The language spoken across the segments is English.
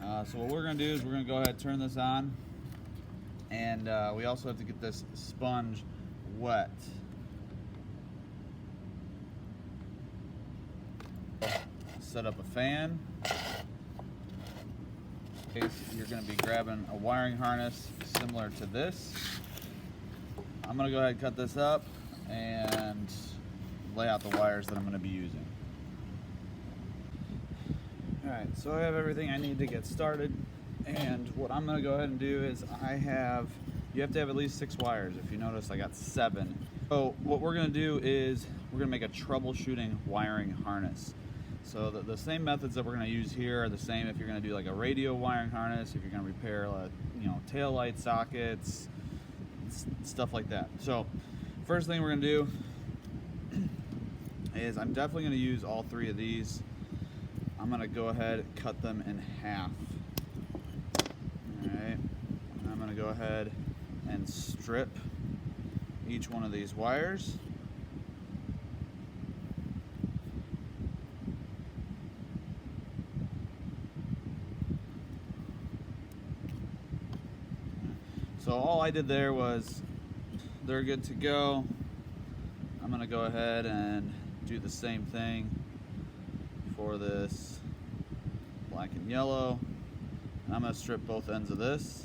So what we're going to do is we're going to go ahead and turn this on, and we also have to get this sponge wet. Set up a fan. You're going to be grabbing a wiring harness similar to this. I'm going to go ahead and cut this up and lay out the wires that I'm going to be using. Alright, so I have everything I need to get started, and what I'm going to go ahead and do is you have to have at least 6 wires. If you notice, I got 7. So what we're going to do is we're going to make a troubleshooting wiring harness. So the same methods that we're going to use here are the same if you're going to do like a radio wiring harness, if you're going to repair tail light sockets, stuff like that. So first thing we're going to do is I'm definitely going to use all 3 of these. I'm going to go ahead and cut them in half. Alright, I'm going to go ahead and strip each one of these wires. So all I did there was they're good to go. I'm going to go ahead and do the same thing for this black and yellow. And I'm going to strip both ends of this.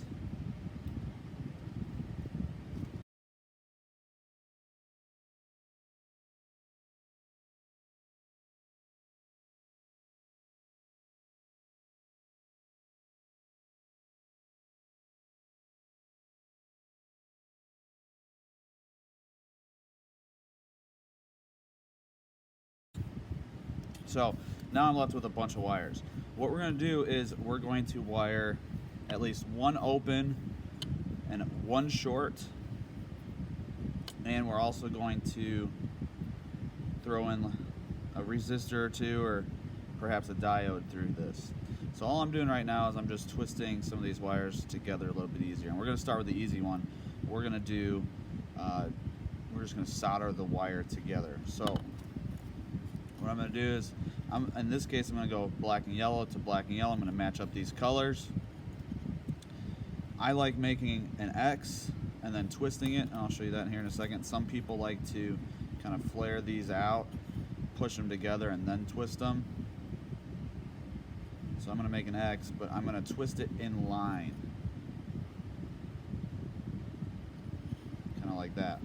So now I'm left with a bunch of wires. What we're going to do is we're going to wire at least 1 open and 1 short, and we're also going to throw in a resistor or 2 or perhaps a diode through this. So all I'm doing right now is I'm just twisting some of these wires together a little bit easier, and we're going to start with the easy one. We're going to do we're just going to solder the wire together. So what I'm going to do is, in this case, I'm going to go black and yellow to black and yellow. I'm going to match up these colors. I like making an X and then twisting it, and I'll show you that here in a second. Some people like to kind of flare these out, push them together, and then twist them. So I'm going to make an X, but I'm going to twist it in line. Kind of like that.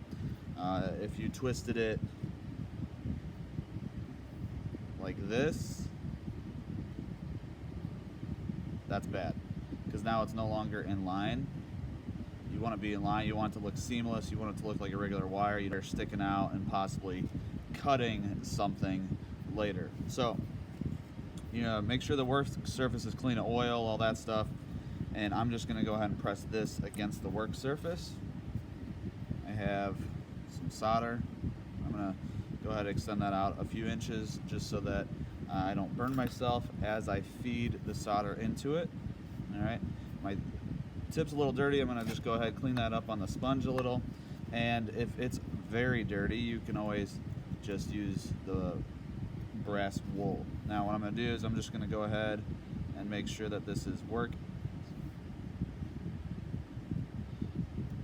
If you twisted it like this, that's bad, because now it's no longer in line. You want to be in line, you want it to look seamless, you want it to look like a regular wire. You're sticking out and possibly cutting something later. So, make sure the work surface is clean of oil, all that stuff. And I'm just going to go ahead and press this against the work surface. I have some solder. I'm going to go ahead and extend that out a few inches just so that I don't burn myself as I feed the solder into it. Alright, my tip's a little dirty. I'm going to just go ahead and clean that up on the sponge a little. And if it's very dirty, you can always just use the brass wool. Now what I'm going to do is I'm just going to go ahead and make sure that this is working.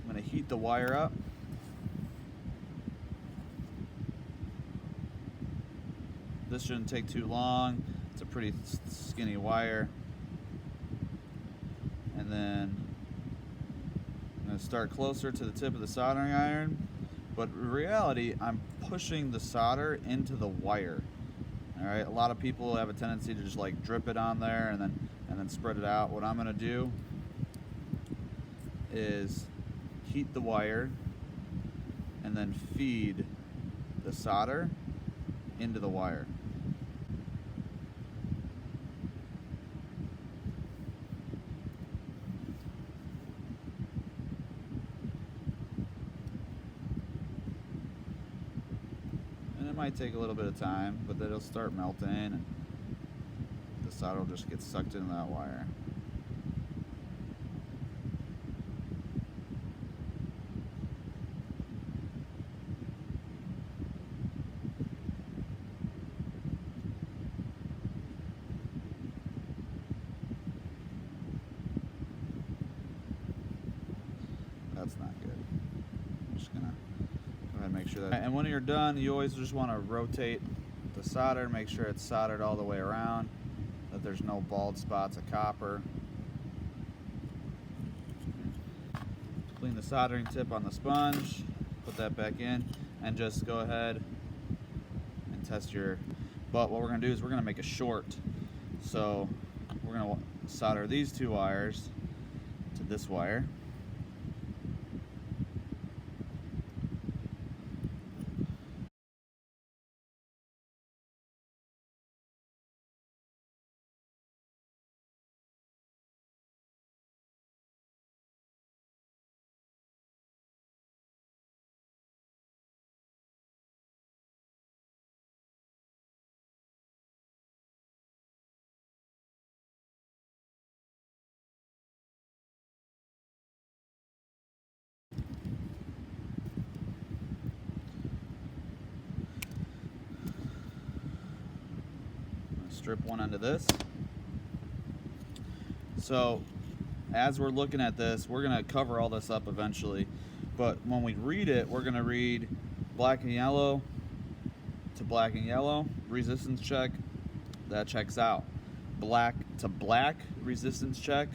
I'm going to heat the wire up. This shouldn't take too long. It's a pretty skinny wire. And then I'm going to start closer to the tip of the soldering iron. But in reality, I'm pushing the solder into the wire. Alright, a lot of people have a tendency to just like drip it on there and then spread it out. What I'm going to do is heat the wire and then feed the solder into the wire. And it might take a little bit of time, but then it'll start melting and the solder will just get sucked into that wire. make sure that. And when you're done, you always just want to rotate the solder, make sure it's soldered all the way around, that there's no bald spots of copper. Clean the soldering tip on the sponge, put that back in, and just go ahead and test your. But what we're going to do is we're going to make a short. So we're going to solder these two wires to this wire. Strip one end of this. So as we're looking at this, we're going to cover all this up eventually, but when we read it, we're going to read black and yellow to black and yellow resistance check. That checks out. Black to black resistance check.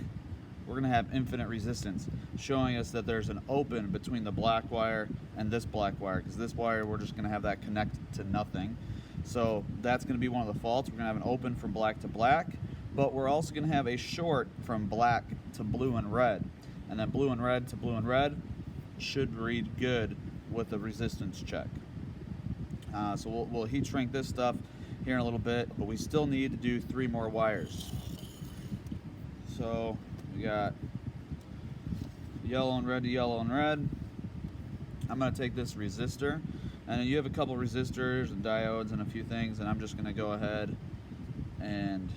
We're going to have infinite resistance, showing us that there's an open between the black wire and this black wire, because this wire, we're just going to have that connect to nothing. So that's going to be one of the faults. We're going to have an open from black to black, but we're also going to have a short from black to blue and red. And then blue and red to blue and red should read good with the resistance check. So we'll heat shrink this stuff here in a little bit, but we still need to do 3 more wires. So we got yellow and red to yellow and red. I'm going to take this resistor, and you have a couple resistors and diodes and a few things, and I'm just going to go ahead and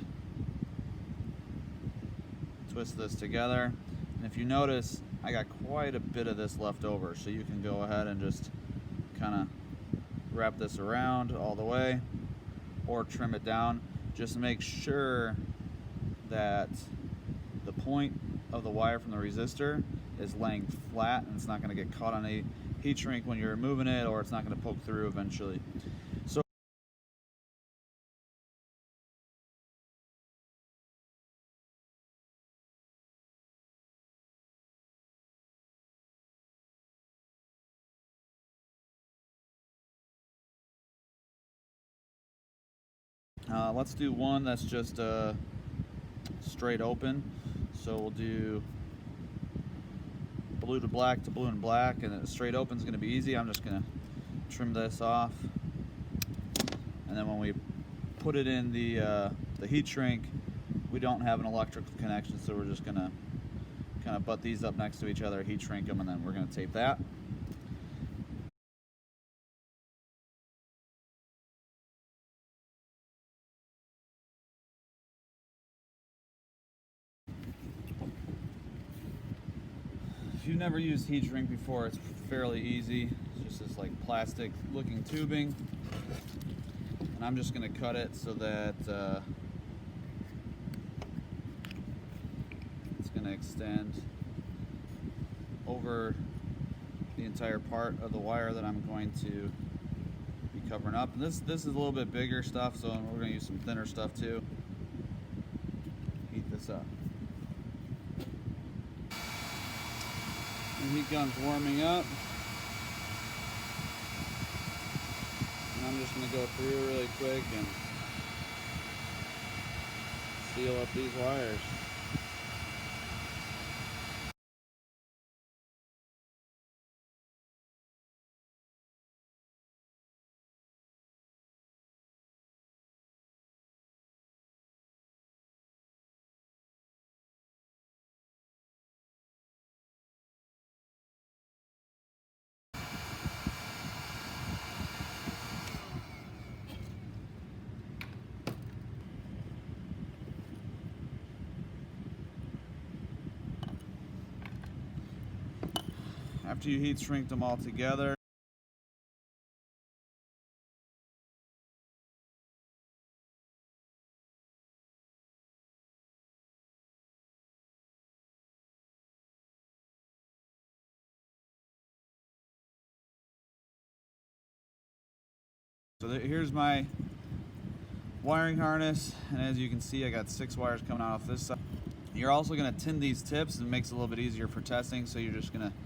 twist this together. And if you notice, I got quite a bit of this left over, so you can go ahead and just kind of wrap this around all the way or trim it down. Just make sure that the point of the wire from the resistor is laying flat and it's not going to get caught on a heat shrink when you're moving it, or it's not going to poke through eventually. So let's do one that's just straight open. So we'll do blue to black to blue and black, and straight open is going to be easy. I'm just going to trim this off, and then when we put it in the heat shrink, we don't have an electrical connection, so we're just going to kind of butt these up next to each other, heat shrink them, and then we're going to tape that. If you've never used heat shrink before, it's fairly easy. It's just this like plastic looking tubing, and I'm just going to cut it so that it's going to extend over the entire part of the wire that I'm going to be covering up. And this is a little bit bigger stuff, so we're going to use some thinner stuff too. Heat this up. The heat gun's warming up, and I'm just going to go through really quick and seal up these wires. After you heat shrink them all together, So here's my wiring harness, and as you can see, I got 6 wires coming off this side. You're also going to tin these tips, and it makes it a little bit easier for testing, so you're just going to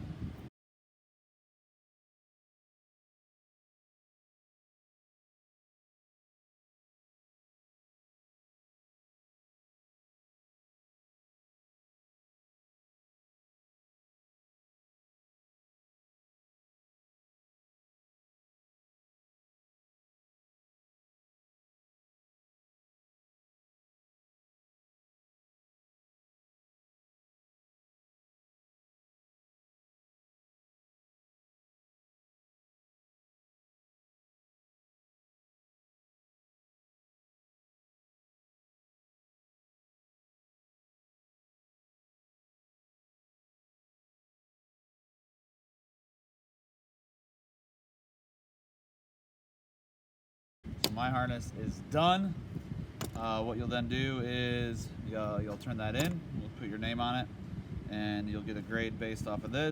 my harness is done. What you'll then do is you'll turn that in, you'll put your name on it, and you'll get a grade based off of this.